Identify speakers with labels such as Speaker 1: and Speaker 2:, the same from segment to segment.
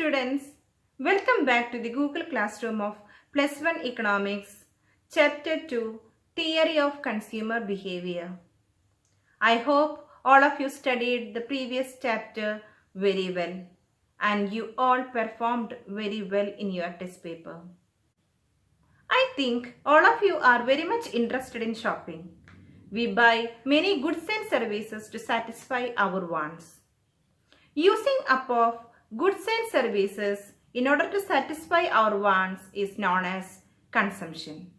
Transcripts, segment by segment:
Speaker 1: students, welcome back to the Google Classroom of Plus 1 Economics, Chapter 2, Theory of Consumer Behavior. I hope all of you studied the previous chapter very well and you all performed very well in your test paper. I think all of you are very much interested in shopping. We buy many goods and services to satisfy our wants. Using up of goods and services in order to satisfy our wants is known as consumption.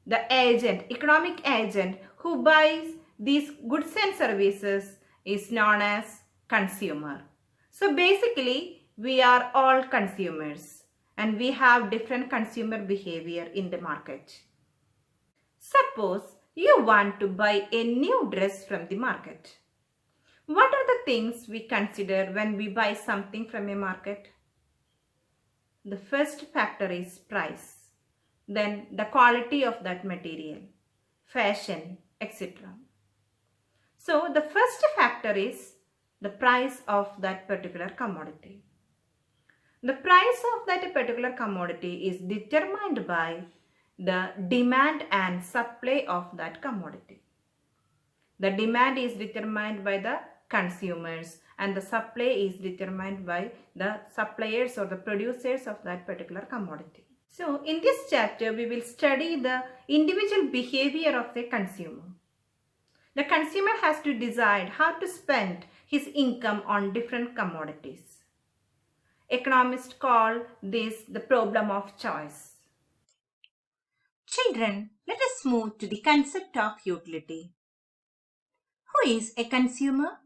Speaker 1: The agent, economic agent who buys these goods and services is known as consumer. So basically, we are all consumers and we have different consumer behavior in the market. Suppose you want to buy a new dress from the market. What are the things we consider when we buy something from a market? The first factor is price, then the quality of that material, fashion, etc. So the first factor is the price of that particular commodity. The price of that particular commodity is determined by the demand and supply of that commodity. The demand is determined by the consumers and the supply is determined by the suppliers or the producers of that particular commodity. So in this chapter we will study the individual behavior of the consumer. The consumer has to decide how to spend his income on different commodities. Economists call this the problem of choice. Children, let us move to the concept of utility. Who is a consumer?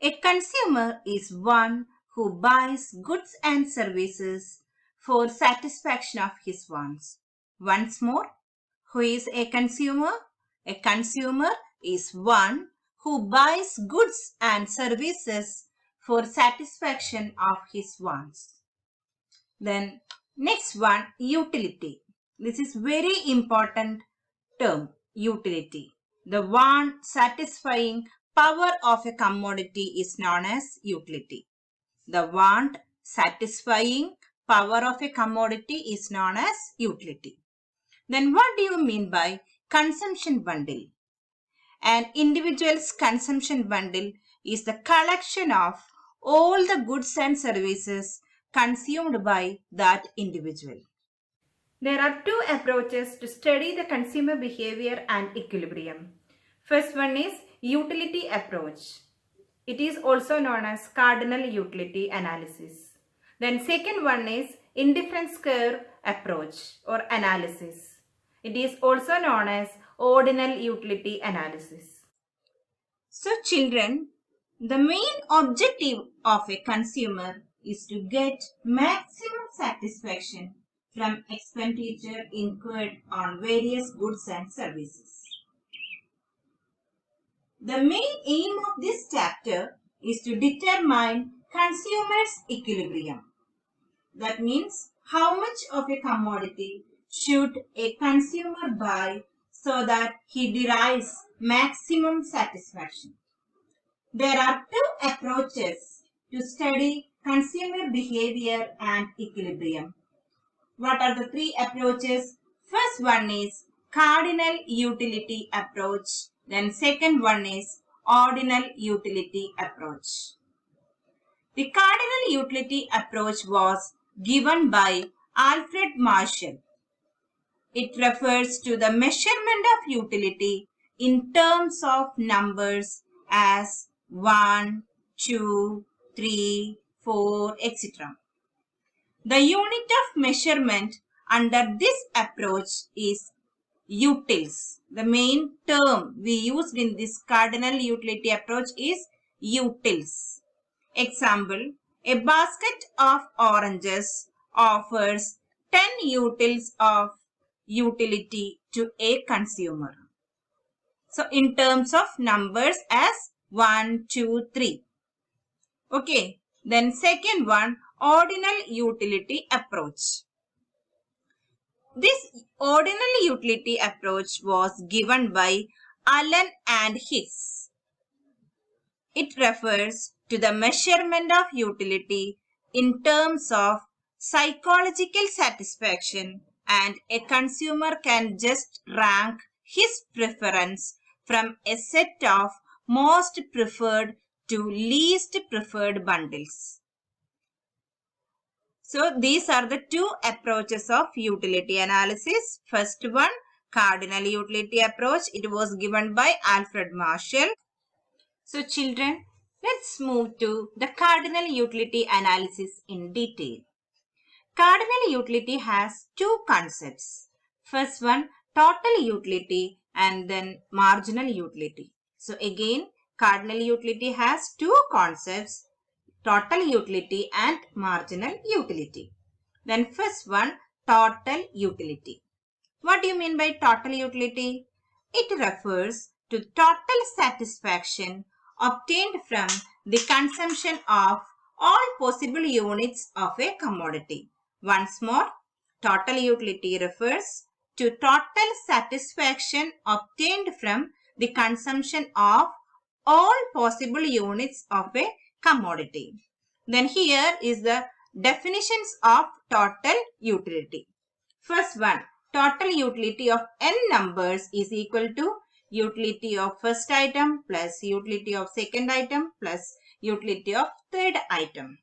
Speaker 1: A consumer is one who buys goods and services for satisfaction of his wants. Once more, who is a consumer? A consumer is one who buys goods and services for satisfaction of his wants. Then next one, utility. This is very important term, utility. The want satisfying power of a commodity is known as utility. The want satisfying power of a commodity is known as utility. Then what do you mean by consumption bundle? An individual's consumption bundle is the collection of all the goods and services consumed by that individual. There are two approaches to study the consumer behavior and equilibrium. First one is utility approach. It is also known as cardinal utility analysis. Then second one is indifference curve approach or analysis. It is also known as ordinal utility analysis. So children, the main objective of a consumer is to get maximum satisfaction from expenditure incurred on various goods and services. The main aim of this chapter is to determine consumer's equilibrium. That means how much of a commodity should a consumer buy so that he derives maximum satisfaction. There are two approaches to study consumer behavior and equilibrium. What are the three approaches? First one is cardinal utility approach. Then second one is ordinal utility approach. The cardinal utility approach was given by Alfred Marshall. It refers to the measurement of utility in terms of numbers as 1, 2, 3, 4, etc. The unit of measurement under this approach is utils. The main term we used in this cardinal utility approach is utils. Example, a basket of oranges offers 10 utils of utility to a consumer. So in terms of numbers as 1, 2, 3. Okay. Then second one, ordinal utility approach. This ordinal utility approach was given by Allen and Hicks. It refers to the measurement of utility in terms of psychological satisfaction, and a consumer can just rank his preference from a set of most preferred to least preferred bundles. So these are the two approaches of utility analysis. First one, cardinal utility approach. It was given by Alfred Marshall. So children, let's move to the cardinal utility analysis in detail. Cardinal utility has two concepts. First one, total utility, and then marginal utility. So again, cardinal utility has two concepts, total utility and marginal utility. Then first one, total utility. What do you mean by total utility? It refers to total satisfaction obtained from the consumption of all possible units of a commodity. Once more, total utility refers to total satisfaction obtained from the consumption of all possible units of a commodity. Then here is the definitions of total utility. First one, total utility of n numbers is equal to utility of first item plus utility of second item plus utility of third item.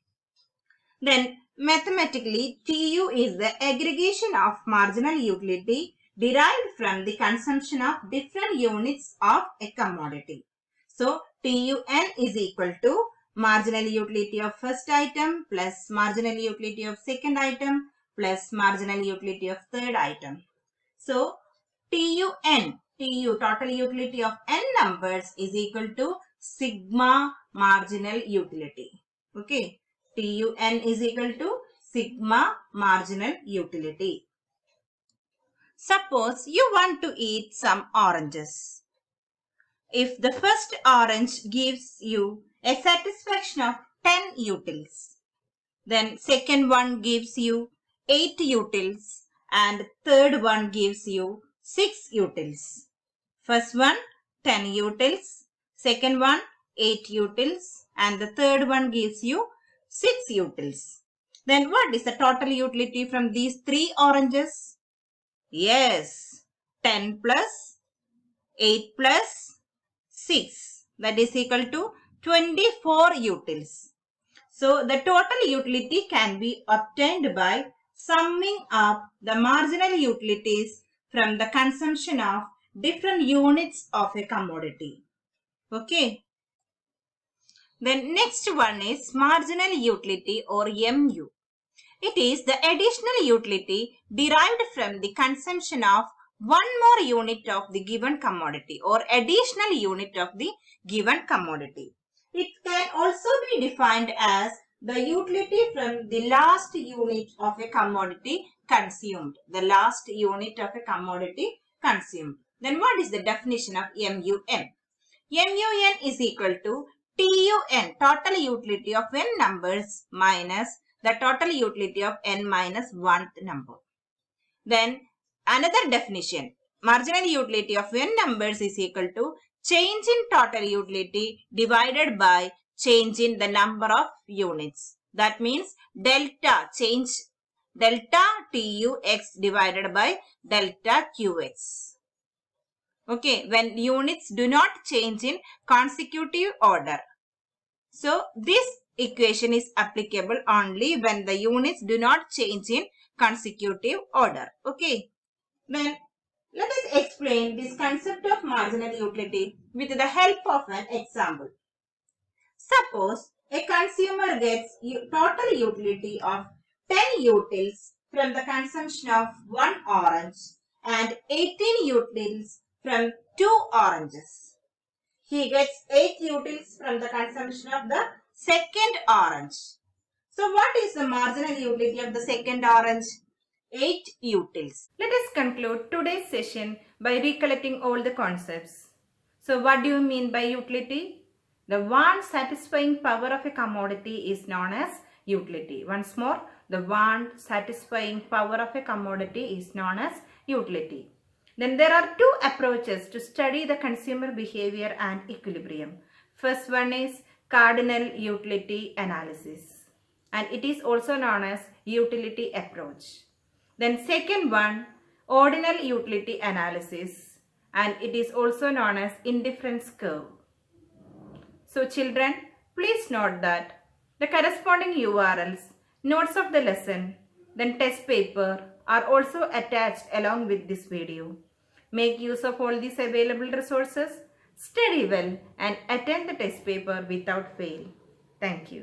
Speaker 1: Then mathematically, TU is the aggregation of marginal utility derived from the consumption of different units of a commodity. So TUN is equal to marginal utility of first item plus marginal utility of second item plus marginal utility of third item. So TUN, total utility of n numbers, is equal to sigma marginal utility. Okay. TUN is equal to sigma marginal utility. Suppose you want to eat some oranges. If the first orange gives you a satisfaction of 10 utils, then second one gives you 8 utils and third one gives you 6 utils. First one 10 utils, second one 8 utils and the third one gives you 6 utils. Then what is the total utility from these 3 oranges? Yes, 10 plus 8 plus 6, that is equal to 24 utils. So the total utility can be obtained by summing up the marginal utilities from the consumption of different units of a commodity. Okay. Then next one is marginal utility or MU. It is the additional utility derived from the consumption of one more unit of the given commodity or additional unit of the given commodity. It can also be defined as the utility from the last unit of a commodity consumed. The last unit of a commodity consumed. Then what is the definition of MUN? MUN is equal to TUN, total utility of n numbers minus the total utility of n minus 1th number. Then another definition, marginal utility of n numbers is equal to change in total utility divided by change in the number of units. That means delta, change delta TUX divided by delta QX. Okay, when units do not change in consecutive order. So this equation is applicable only when the units do not change in consecutive order. Okay. Then let us explain this concept of marginal utility with the help of an example. Suppose a consumer gets total utility of 10 utils from the consumption of 1 orange and 18 utils from 2 oranges. He gets 8 utils from the consumption of the second orange. So what is the marginal utility of the second orange? 8 utils. Let us conclude today's session by recollecting all the concepts. So what do you mean by utility? The one satisfying power of a commodity is known as utility. Once more, the one satisfying power of a commodity is known as utility. Then there are two approaches to study the consumer behavior and equilibrium. First one is cardinal utility analysis and it is also known as utility approach. Then second one, ordinal utility analysis, and it is also known as indifference curve. So children, please note that the corresponding URLs, notes of the lesson, then test paper are also attached along with this video. Make use of all these available resources, study well and attend the test paper without fail. Thank you.